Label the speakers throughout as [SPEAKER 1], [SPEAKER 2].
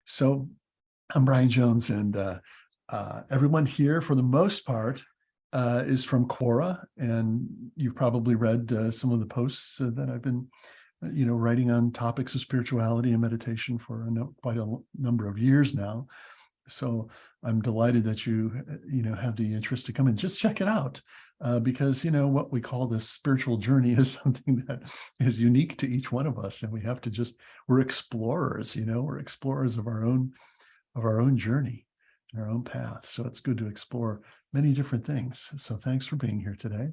[SPEAKER 1] So I'm Brian Jones, and everyone here, for the most part, is from Quora, and you've probably read some of the posts that I've been, writing on topics of spirituality and meditation for quite a number of years now. So I'm delighted that you have the interest to come and just check it out, because what we call this spiritual journey is something that is unique to each one of us, and we have to we're explorers. We're explorers of our own journey, our own path. So it's good to explore many different things. So thanks for being here today.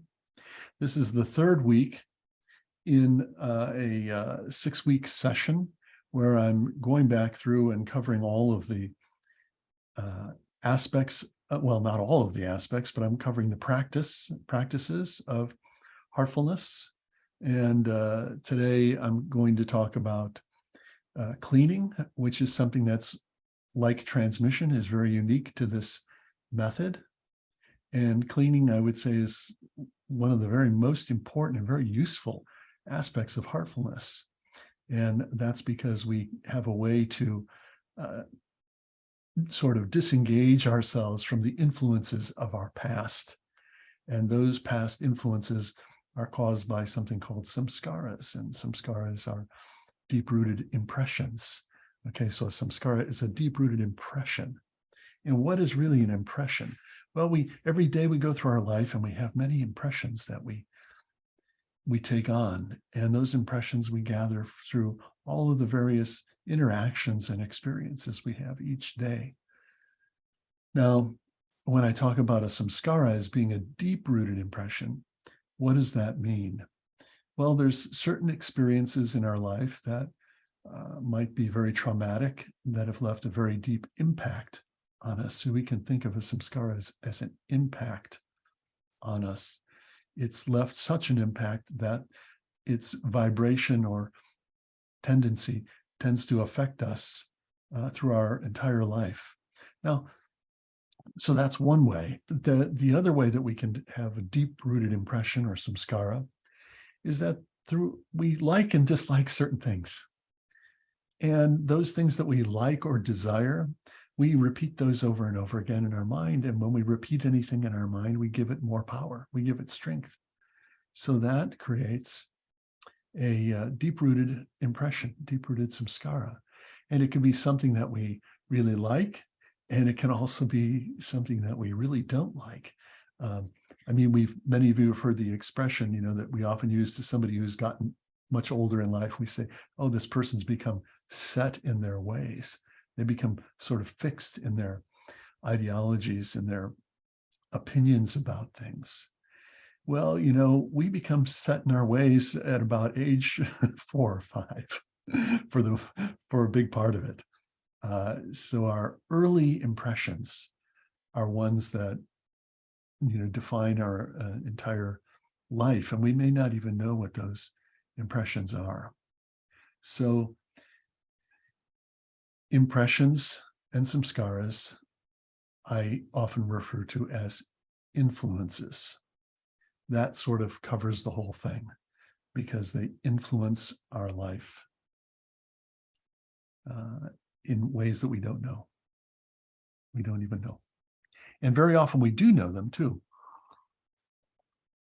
[SPEAKER 1] This is the third week in a 6-week session where I'm going back through and covering all of the aspects, well, not all of the aspects, but I'm covering the practices of heartfulness. And today I'm going to talk about cleaning, which is something that's, like transmission, is very unique to this method. And cleaning, I would say, is one of the very most important and very useful aspects of heartfulness. And that's because we have a way to sort of disengage ourselves from the influences of our past. And those past influences are caused by something called samskaras. And samskaras are deep-rooted impressions. Okay, so a samskara is a deep-rooted impression. And what is really an impression? Well, every day we go through our life and we have many impressions that we take on. And those impressions we gather through all of the various interactions and experiences we have each day. Now, when I talk about a samskara as being a deep-rooted impression, what does that mean? Well, there's certain experiences in our life that might be very traumatic, that have left a very deep impact on us. So we can think of a samskara as an impact on us. It's left such an impact that its vibration or tendency tends to affect us through our entire life. Now, so that's one way. The other way that we can have a deep-rooted impression or samskara is that we like and dislike certain things. And those things that we like or desire, we repeat those over and over again in our mind. And when we repeat anything in our mind, we give it more power, we give it strength. So that creates a deep-rooted impression, deep-rooted samskara. And it can be something that we really like, and it can also be something that we really don't like. Many of you have heard the expression, that we often use to somebody who's gotten much older in life. We say, oh, this person's become set in their ways. They become sort of fixed in their ideologies and their opinions about things. Well, we become set in our ways at about age 4 or 5 for a big part of it. So our early impressions are ones that define our entire life, and we may not even know what those impressions are. So impressions and samskaras I often refer to as influences. That sort of covers the whole thing because they influence our life in ways that we don't know. We don't even know. And very often we do know them too.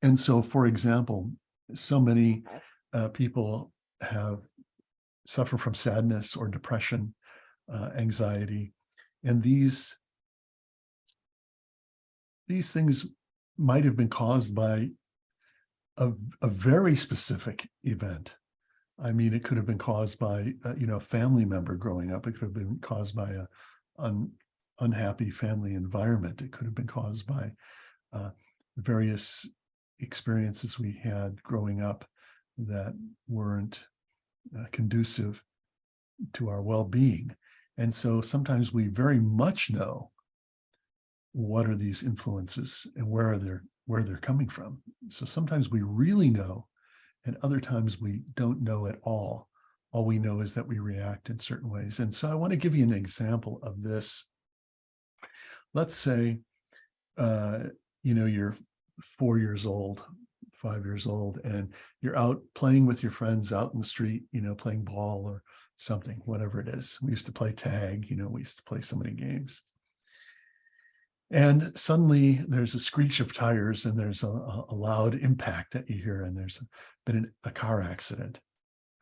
[SPEAKER 1] And so, for example, so many people suffer from sadness or depression, anxiety, and these things might have been caused by a very specific event. It could have been caused by a family member growing up. It could have been caused by an unhappy family environment. It could have been caused by various experiences we had growing up that weren't conducive to our well-being. And so sometimes we very much know what are these influences and where they're coming from. So sometimes we really know, and other times we don't know at all. All we know is that we react in certain ways. And so I want to give you an example of this. Let's say, you're 4 years old, 5 years old, and you're out playing with your friends out in the street, playing ball or something, whatever it is. We used to play tag, we used to play so many games. And suddenly there's a screech of tires and there's a loud impact that you hear, and there's been a car accident.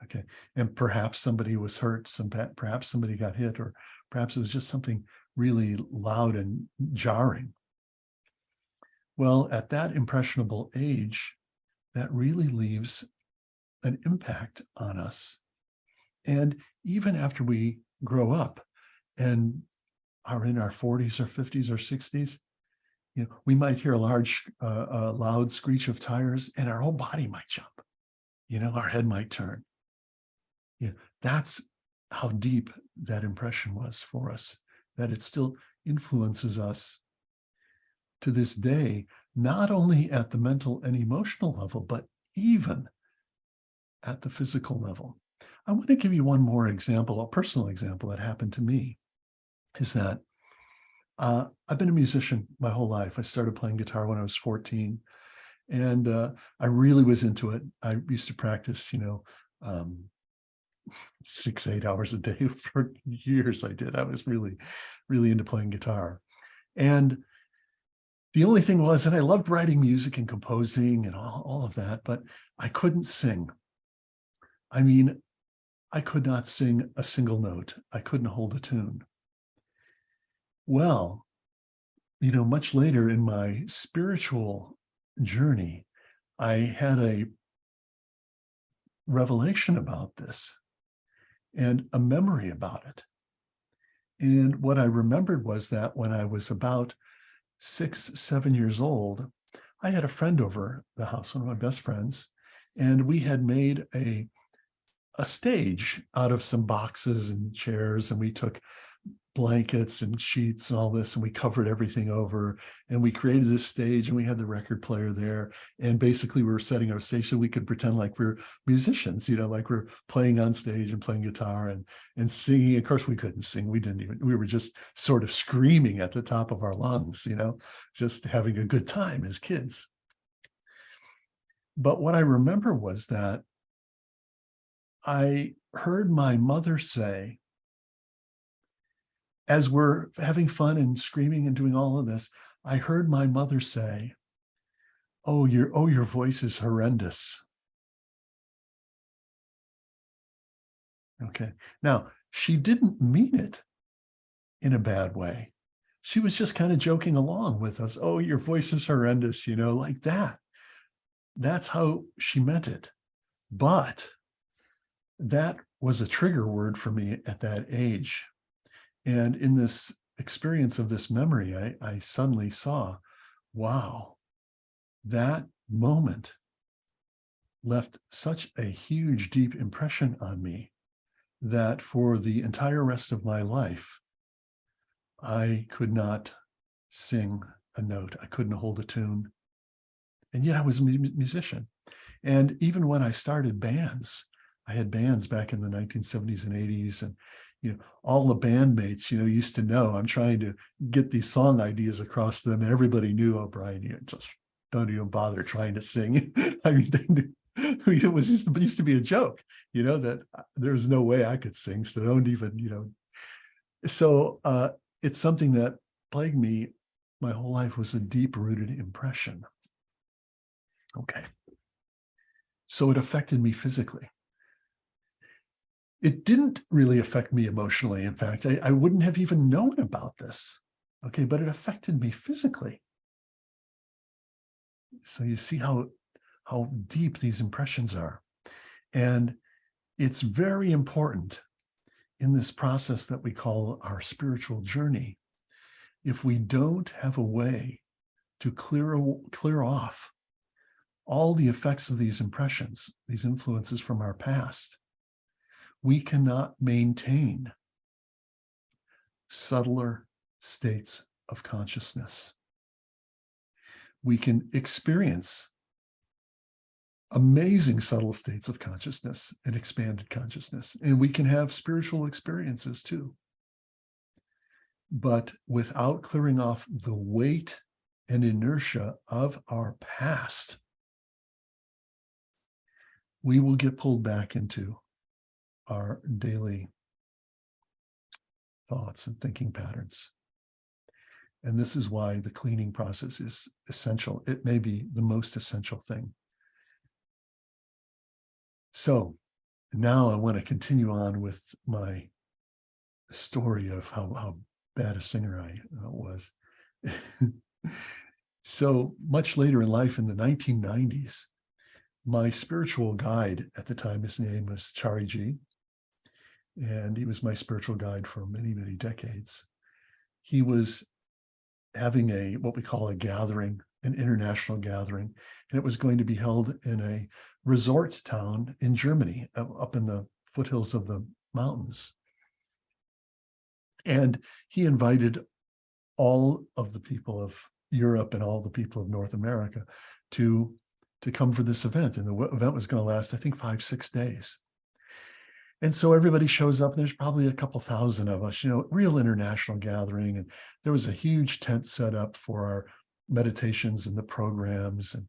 [SPEAKER 1] Okay. And perhaps somebody was hurt, perhaps somebody got hit, or perhaps it was just something really loud and jarring. Well, at that impressionable age, that really leaves an impact on us. And even after we grow up and are in our 40s or 50s or 60s, we might hear a loud screech of tires and our whole body might jump. Our head might turn. That's how deep that impression was for us, that it still influences us to this day, not only at the mental and emotional level, but even at the physical level. I want to give you one more example, a personal example that happened to me, is that I've been a musician my whole life. I started playing guitar when I was 14, and I really was into it. I used to practice, 6-8 hours a day for years. I was really, really into playing guitar. And the only thing was that I loved writing music and composing and all of that, but I couldn't sing. I mean, I could not sing a single note. I couldn't hold a tune. Well, much later in my spiritual journey, I had a revelation about this and a memory about it. And what I remembered was that when I was about 6-7 years old, I had a friend over the house, one of my best friends, and we had made a stage out of some boxes and chairs, and we took blankets and sheets and all this, and we covered everything over, and we created this stage, and we had the record player there, and basically we were setting our stage so we could pretend like we're musicians, like we're playing on stage and playing guitar and singing. Of course, we couldn't sing. We were just sort of screaming at the top of our lungs, just having a good time as kids. But what I remember was that I heard my mother say, as we're having fun and screaming and doing all of this, I heard my mother say, oh, your voice is horrendous. Okay. Now, she didn't mean it in a bad way. She was just kind of joking along with us. Oh, your voice is horrendous, like that. That's how she meant it. But that was a trigger word for me at that age. And in this experience of this memory, I suddenly saw, wow, that moment left such a huge, deep impression on me that for the entire rest of my life, I could not sing a note. I couldn't hold a tune. And yet I was a musician. And even when I started bands, I had bands back in the 1970s and 80s, and all the bandmates, used to know I'm trying to get these song ideas across to them, and everybody knew, oh, Brian, you just don't even bother trying to sing. I mean, it used to be a joke, that there was no way I could sing, so don't even, So it's something that plagued me my whole life, was a deep-rooted impression. Okay. So it affected me physically. It didn't really affect me emotionally. In fact, I wouldn't have even known about this. Okay, but it affected me physically. So you see how deep these impressions are. And it's very important in this process that we call our spiritual journey. If we don't have a way to clear off all the effects of these impressions, these influences from our past, we cannot maintain subtler states of consciousness. We can experience amazing subtle states of consciousness and expanded consciousness, and we can have spiritual experiences too. But without clearing off the weight and inertia of our past, we will get pulled back into our daily thoughts and thinking patterns. And this is why the cleaning process is essential. It may be the most essential thing. So now I want to continue on with my story of how bad a singer I was. So much later in life, in the 1990s, my spiritual guide at the time, his name was Chariji, and he was my spiritual guide for many, many decades. He was having what we call a gathering, an international gathering, and it was going to be held in a resort town in Germany, up in the foothills of the mountains. And he invited all of the people of Europe and all the people of North America to come for this event. And the event was going to last, I think, 5-6 days. And so everybody shows up, and there's probably a couple thousand of us, real international gathering. And there was a huge tent set up for our meditations and the programs. And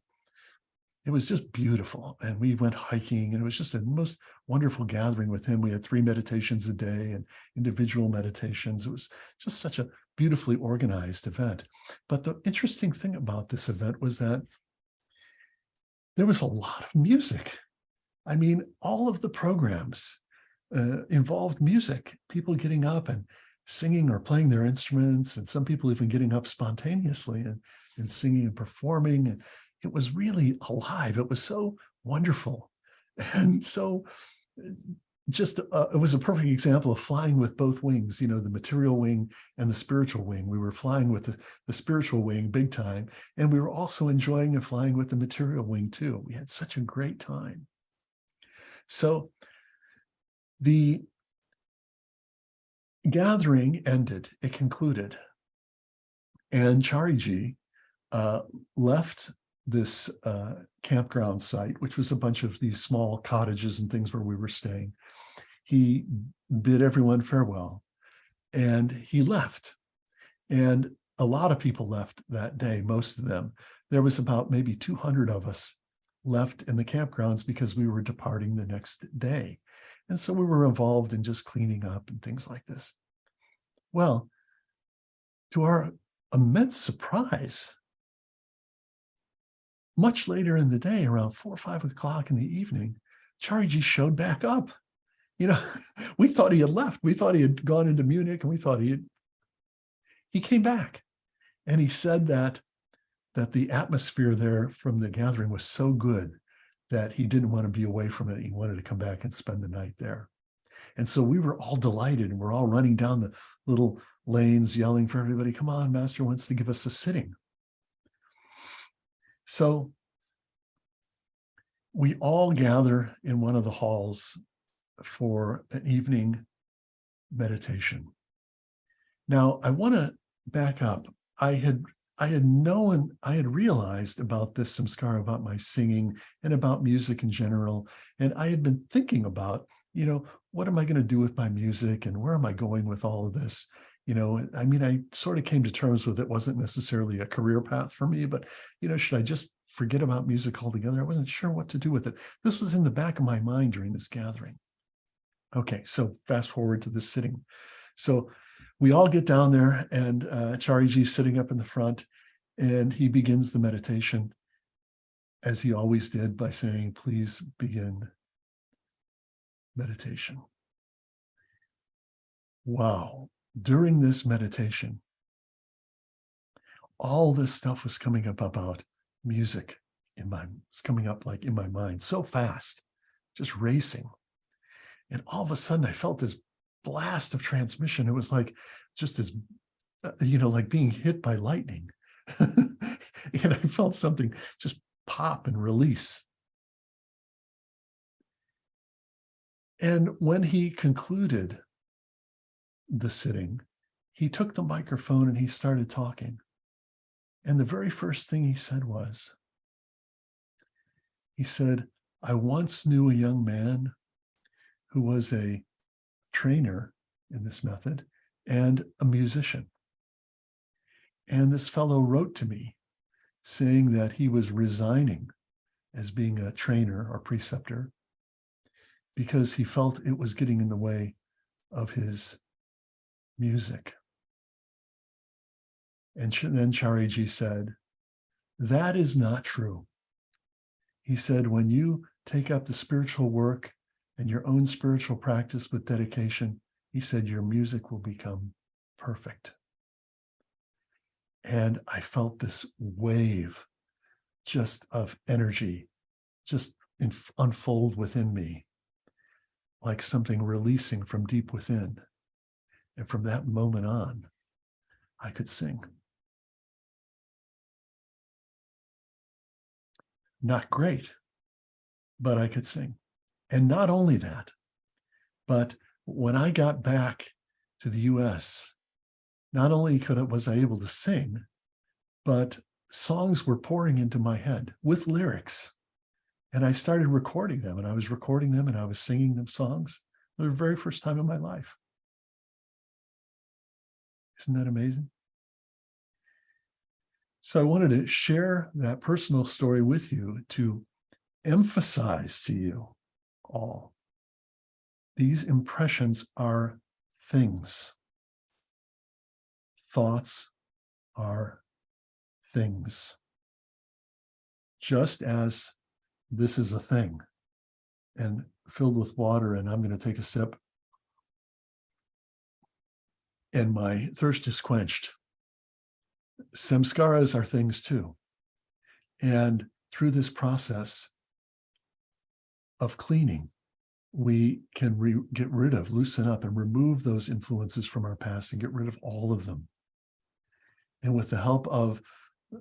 [SPEAKER 1] it was just beautiful. And we went hiking, and it was just a most wonderful gathering with him. We had 3 meditations a day and individual meditations. It was just such a beautifully organized event. But the interesting thing about this event was that there was a lot of music. I mean, all of the programs involved music, people getting up and singing or playing their instruments, and some people even getting up spontaneously and singing and performing. And it was really alive. It was so wonderful. And so it was a perfect example of flying with both wings, the material wing and the spiritual wing. We were flying with the spiritual wing big time, and we were also enjoying and flying with the material wing too. We had such a great time. So the gathering ended, it concluded, and Chariji left this campground site, which was a bunch of these small cottages and things where we were staying. He bid everyone farewell, and he left. And a lot of people left that day, most of them. There was about maybe 200 of us left in the campgrounds because we were departing the next day. And so we were involved in just cleaning up and things like this. Well, to our immense surprise, much later in the day, around 4 or 5 o'clock in the evening, Chariji showed back up. We thought he had left. We thought he had gone into Munich, and we thought he came back. And he said that the atmosphere there from the gathering was so good that he didn't want to be away from it. He wanted to come back and spend the night there. And so we were all delighted, and we're all running down the little lanes, yelling for everybody, "Come on, Master wants to give us a sitting." So we all gather in one of the halls for an evening meditation. Now, I want to back up. I had realized about this samskara, about my singing and about music in general. And I had been thinking about, what am I going to do with my music, and where am I going with all of this? I sort of came to terms with it wasn't necessarily a career path for me, but, should I just forget about music altogether? I wasn't sure what to do with it. This was in the back of my mind during this gathering. Okay, so fast forward to this sitting. So we all get down there, and Chariji's sitting up in the front, and he begins the meditation, as he always did, by saying, "Please begin meditation." Wow. During this meditation, all this stuff was coming up about music it's coming up like in my mind so fast, just racing. And all of a sudden I felt this blast of transmission. It was like just as, like being hit by lightning. And I felt something just pop and release. And when he concluded the sitting, he took the microphone and he started talking. And the very first thing he said was, he said, "I once knew a young man who was a trainer in this method and a musician. And this fellow wrote to me saying that he was resigning as being a trainer or preceptor because he felt it was getting in the way of his music. And then Chariji said, that is not true. He said, when you take up the spiritual work and your own spiritual practice with dedication, he said, your music will become perfect. And I felt this wave just of energy just unfold within me, like something releasing from deep within. And from that moment on, I could sing. Not great, but I could sing. And not only that, but when I got back to the US, not only was I able to sing, but songs were pouring into my head with lyrics. And I started recording them, and I was recording them, and I was singing them songs for the very first time in my life. Isn't that amazing? So I wanted to share that personal story with you to emphasize to you all, these impressions are things. Thoughts are things. Just as this is a thing and filled with water, and I'm going to take a sip and my thirst is quenched. Samskaras are things too. And through this process of cleaning, we can get rid of, loosen up, and remove those influences from our past and get rid of all of them. And with the help of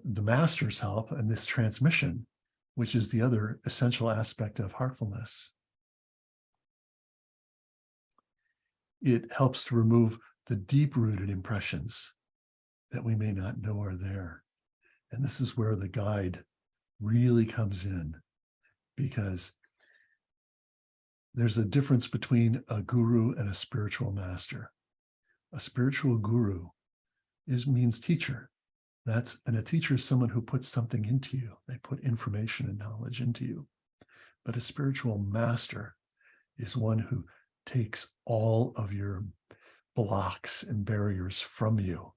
[SPEAKER 1] the master's help and this transmission, which is the other essential aspect of heartfulness, it helps to remove the deep-rooted impressions that we may not know are there. And this is where the guide really comes in, because there's a difference between a guru and a spiritual master. A spiritual guru means teacher. And a teacher is someone who puts something into you. They put information and knowledge into you. But a spiritual master is one who takes all of your blocks and barriers from you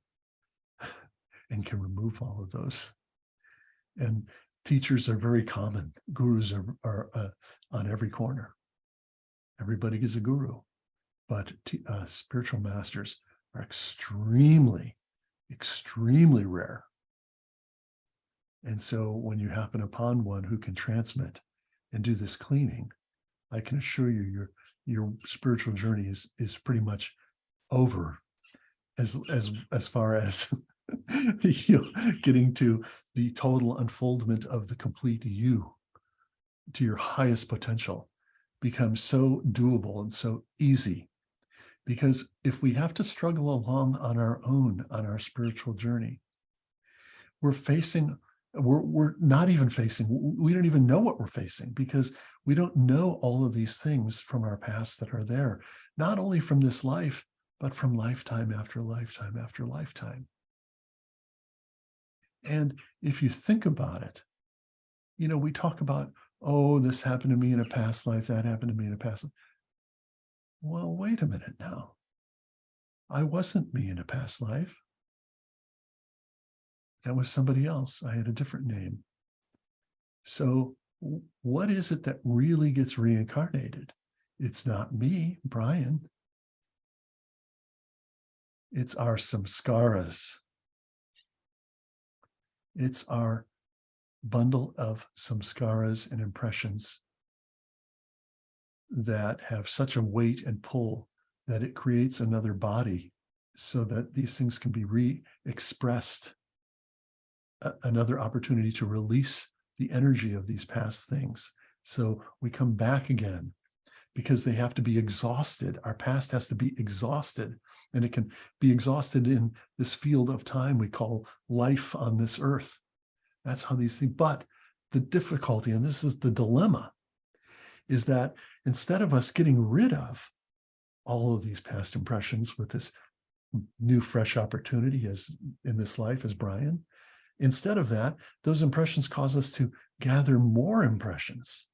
[SPEAKER 1] and can remove all of those. And teachers are very common. Gurus are on every corner. Everybody is a guru, but spiritual masters are extremely, extremely rare. And so when you happen upon one who can transmit and do this cleaning, I can assure you your spiritual journey is pretty much over as far as getting to the total unfoldment of the complete you, to your highest potential, becomes so doable and so easy. Because if we have to struggle along on our own, on our spiritual journey, we're not even facing, we don't even know what we're facing, because we don't know all of these things from our past that are there, not only from this life, but from lifetime after lifetime after lifetime. And if you think about it, we talk about, oh, this happened to me in a past life, that happened to me in a past life. Well, wait a minute now. I wasn't me in a past life. That was somebody else. I had a different name. So what is it that really gets reincarnated? It's not me, Brian. It's our samskaras. It's our bundle of samskaras and impressions that have such a weight and pull that it creates another body so that these things can be re-expressed, another opportunity to release the energy of these past things. So we come back again because they have to be exhausted. Our past has to be exhausted, and it can be exhausted in this field of time we call life on this earth. That's how these things, but the difficulty, and this is the dilemma, is that instead of us getting rid of all of these past impressions with this new, fresh opportunity as in this life as Brian, instead of that, those impressions cause us to gather more impressions.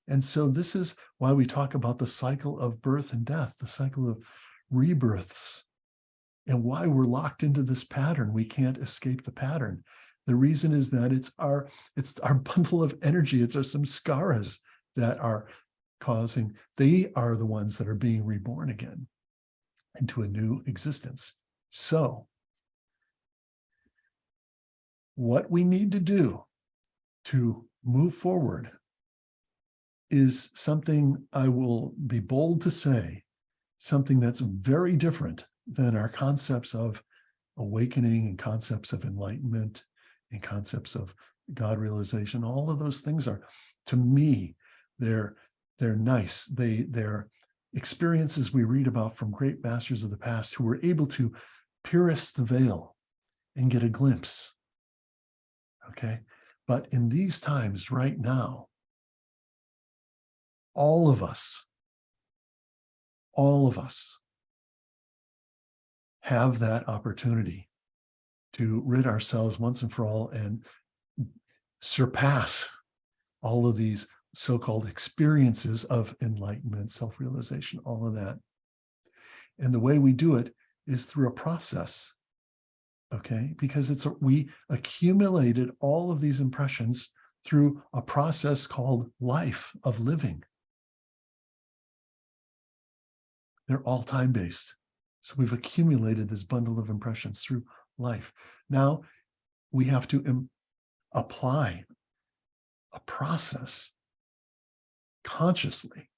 [SPEAKER 1] And so this is why we talk about the cycle of birth and death, the cycle of rebirths, and why we're locked into this pattern. We can't escape the pattern. The reason is that it's our bundle of energy. It's our samskaras that are causing, they are the ones that are being reborn again into a new existence. So what we need to do to move forward is something, I will be bold to say, something that's very different than our concepts of awakening and concepts of enlightenment and concepts of God realization. All of those things are, to me, they're nice. They're experiences we read about from great masters of the past who were able to pierce the veil and get a glimpse. Okay. But in these times right now, all of us have that opportunity to rid ourselves once and for all and surpass all of these so-called experiences of enlightenment, self-realization, all of that. And the way we do it is through a process, okay? Because we accumulated all of these impressions through a process called life, of living. They're all time-based. So we've accumulated this bundle of impressions through life. Now we have to apply a process consciously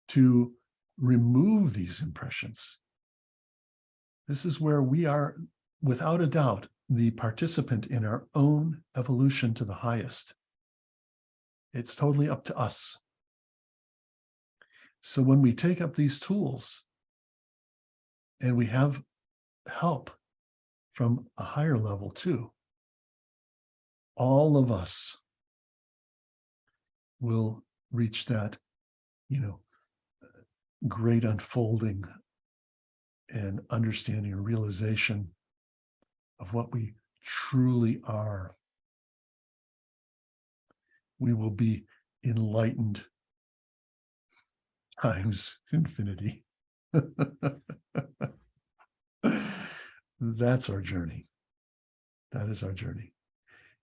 [SPEAKER 1] to remove these impressions. This is where we are, without a doubt, the participant in our own evolution to the highest. It's totally up to us. So when we take up these tools and we have help from a higher level too, all of us will reach that, great unfolding and understanding or realization of what we truly are. We will be enlightened times infinity. That's our journey. That is our journey.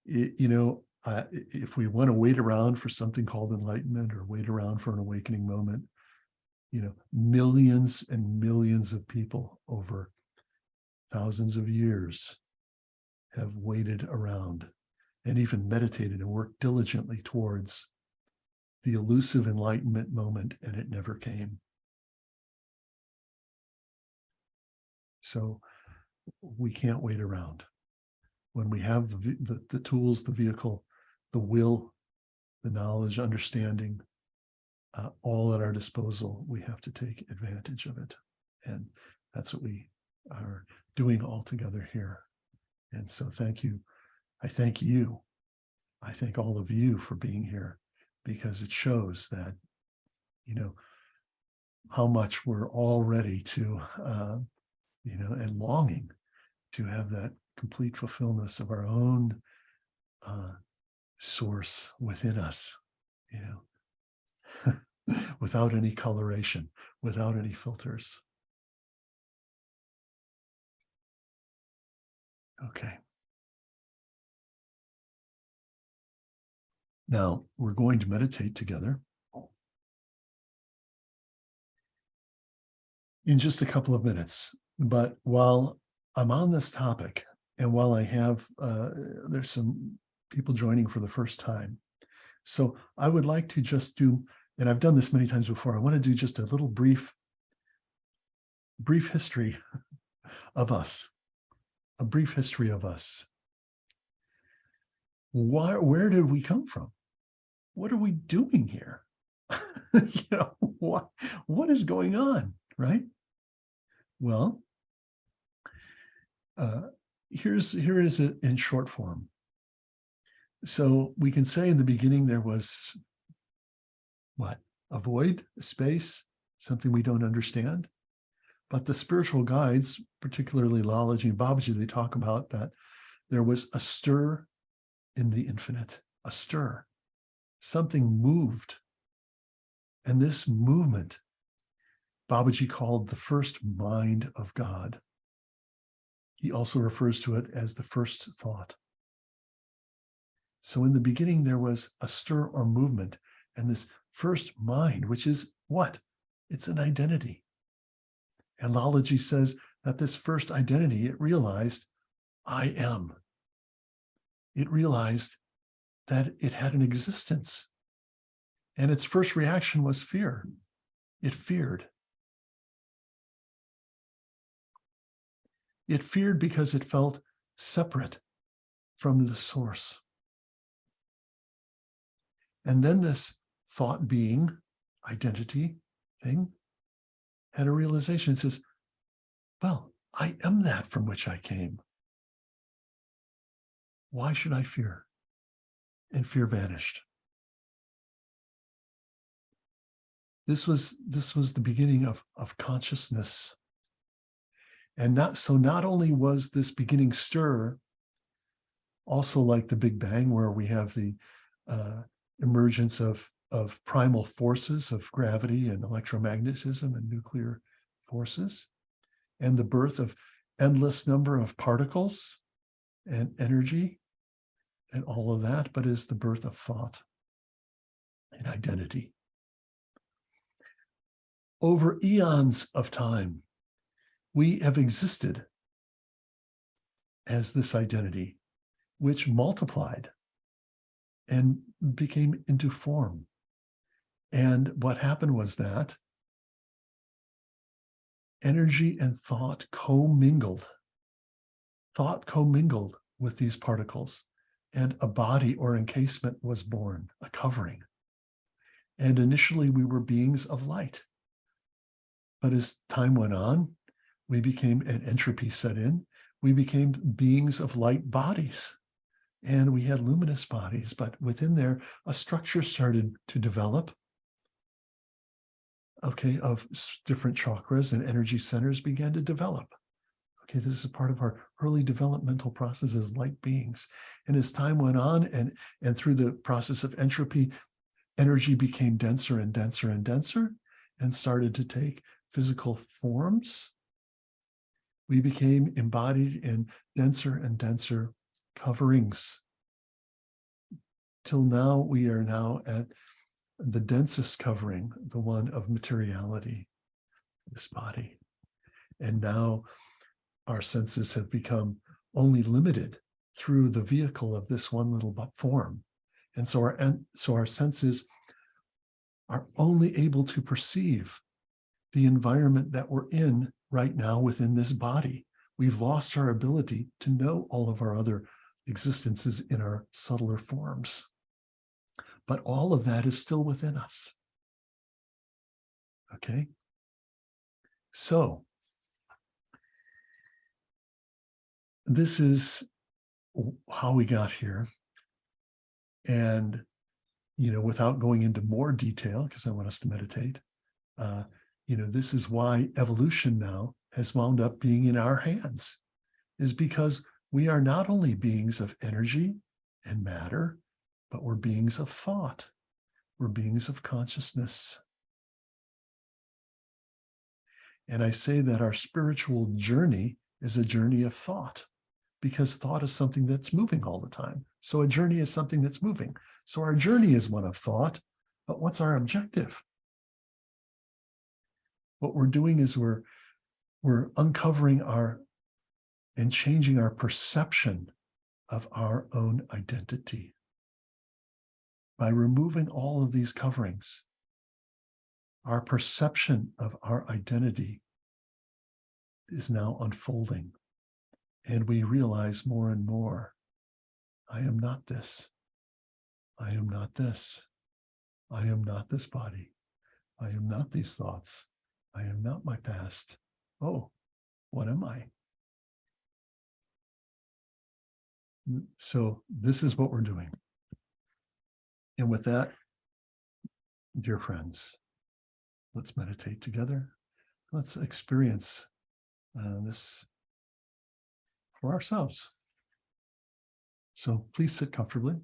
[SPEAKER 1] If we want to wait around for something called enlightenment or wait around for an awakening moment, millions and millions of people over thousands of years have waited around and even meditated and worked diligently towards the elusive enlightenment moment, and it never came. So we can't wait around. When we have the tools, the vehicle, the will, the knowledge, understanding, all at our disposal, we have to take advantage of it. And that's what we are doing all together here. And so thank you. I thank you. I thank all of you for being here, because it shows that, how much we're all ready to, and longing to have that complete fulfillment of our own source within us, without any coloration, without any filters. Okay. Now we're going to meditate together in just a couple of minutes. But while I'm on this topic, and while I have, there's some people joining for the first time. So I would like to just do, and I've done this many times before, I want to do just a little brief history of us, a brief history of us. Where did we come from? What are we doing here? What is going on, right? Well, here is it in short form. So we can say in the beginning there was what? A void, a space, something we don't understand. But the spiritual guides, particularly Lalaji and Babaji, they talk about that there was a stir in the infinite, a stir. something moved. And this movement, Babaji called the first mind of God. He also refers to it as the first thought. So in the beginning, there was a stir or movement, and this first mind, which is what? It's an identity. And Lalaji says that this first identity, it realized, I am. It realized that it had an existence. And its first reaction was fear. It feared. It feared because it felt separate from the source. And then this thought being, identity thing, had a realization. It says, well, I am that from which I came. Why should I fear? And fear vanished. This was the beginning of consciousness. And not only was this beginning stir also like the Big Bang, where we have the emergence of primal forces of gravity and electromagnetism and nuclear forces, and the birth of endless number of particles and energy and all of that, but is the birth of thought and identity. Over eons of time, we have existed as this identity, which multiplied and became into form. And what happened was that energy and thought commingled. Thought commingled with these particles, and a body or encasement was born, a covering. And initially we were beings of light. But as time went on, we became, an entropy set in, we became beings of light bodies. And we had luminous bodies, but within there, a structure started to develop, okay, of different chakras, and energy centers began to develop. Okay, this is part of our early developmental process as light beings. And as time went on, and through the process of entropy, energy became denser and denser and denser, and started to take physical forms. We became embodied in denser and denser coverings. Till now, we are now at the densest covering, the one of materiality, this body. And now our senses have become only limited through the vehicle of this one little form. And so our senses are only able to perceive the environment that we're in right now within this body. We've lost our ability to know all of our other existences in our subtler forms. But all of that is still within us. Okay? So, this is how we got here. And, without going into more detail, because I want us to meditate, this is why evolution now has wound up being in our hands, is because we are not only beings of energy and matter, but we're beings of thought. We're beings of consciousness. And I say that our spiritual journey is a journey of thought, because thought is something that's moving all the time. So a journey is something that's moving. So our journey is one of thought, but what's our objective? What we're doing is we're uncovering and changing our perception of our own identity. By removing all of these coverings, our perception of our identity is now unfolding. And we realize more and more, I am not this. I am not this. I am not this body. I am not these thoughts. I am not my past. Oh, what am I? So this is what we're doing. And with that, dear friends, let's meditate together. Let's experience this for ourselves. So please sit comfortably.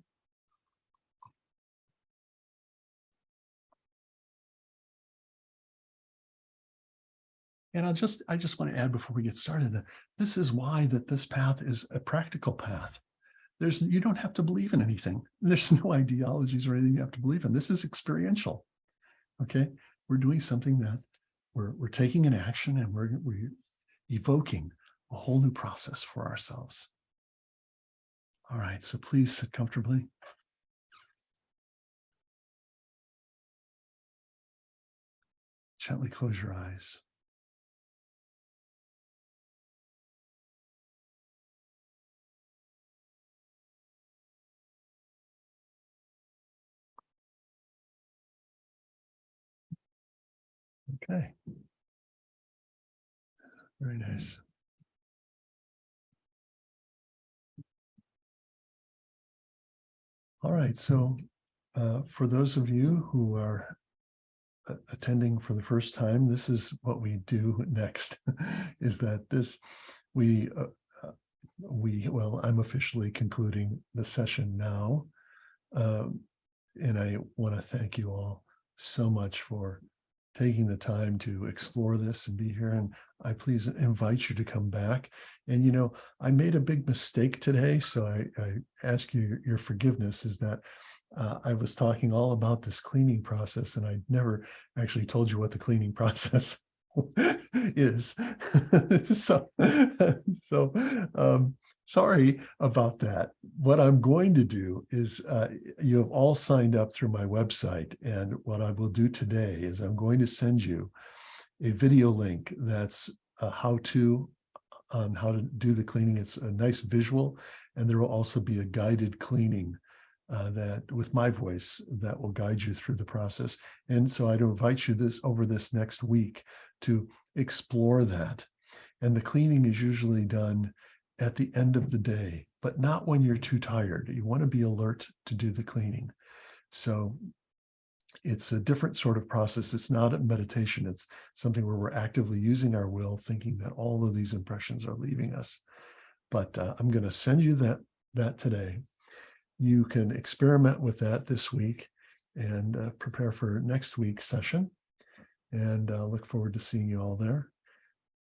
[SPEAKER 1] And I just want to add before we get started that this is why that this path is a practical path. You don't have to believe in anything. There's no ideologies or anything you have to believe in. This is experiential. Okay, we're doing something that we're taking an action, and we're evoking a whole new process for ourselves. All right, so please sit comfortably. Gently close your eyes. Okay. Very nice. All right, so for those of you who are attending for the first time, this is what we do next. Is that well, I'm officially concluding the session now, and I want to thank you all so much for taking the time to explore this and be here. And I please invite you to come back. And I made a big mistake today, so I ask you your forgiveness. Is that I was talking all about this cleaning process, and I never actually told you what the cleaning process is. so sorry about that. What I'm going to do is you have all signed up through my website, and what I will do today is I'm going to send you a video link that's a how-to on how to do the cleaning. It's a nice visual, and there will also be a guided cleaning that with my voice that will guide you through the process. And so I'd invite you over this next week to explore that. And the cleaning is usually done at the end of the day, but not when you're too tired. You want to be alert to do the cleaning. So it's a different sort of process. It's not a meditation. It's something where we're actively using our will, thinking that all of these impressions are leaving us. But I'm going to send you that today. You can experiment with that this week and prepare for next week's session. And look forward to seeing you all there.